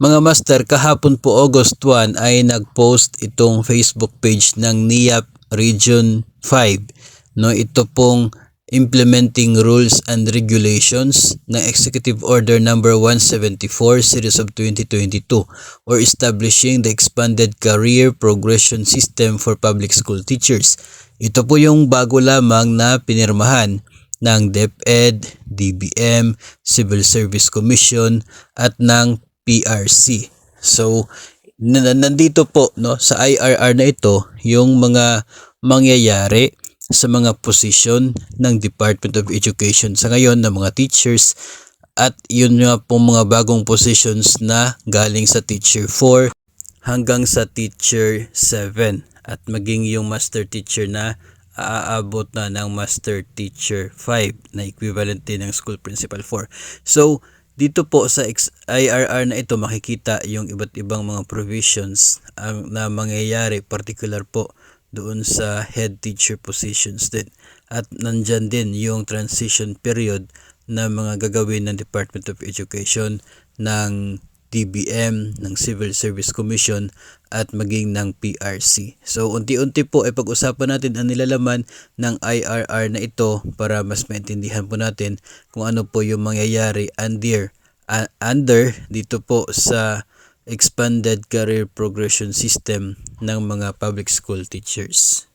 Mga master, kahapon po August 1 ay nag-post itong Facebook page ng NIAP Region 5. No, ito pong implementing rules and regulations ng Executive Order number 174 series of 2022 or establishing the expanded career progression system for public school teachers. Ito po yung bago lamang na pinirmahan ng DepEd, DBM, Civil Service Commission at ng PRC. So nandito po sa IRR na ito yung mga mangyayari sa mga posisyon ng Department of Education sa ngayon ng mga teachers, at yun nga po mga bagong positions na galing sa Teacher 4 hanggang sa Teacher 7 at maging yung Master Teacher na aabot na ng Master Teacher 5 na equivalent din ng School Principal 4. So dito po sa IRR na ito makikita yung iba't ibang mga provisions na mangyayari, particular po doon sa head teacher positions din. At nandyan din yung transition period na mga gagawin ng Department of Education, ng DBM, ng Civil Service Commission at maging ng PRC. So unti-unti po ay pag-usapan natin ang nilalaman ng IRR na ito para mas maintindihan po natin kung ano po yung mangyayari under dito po sa Expanded Career Progression System ng mga public school teachers.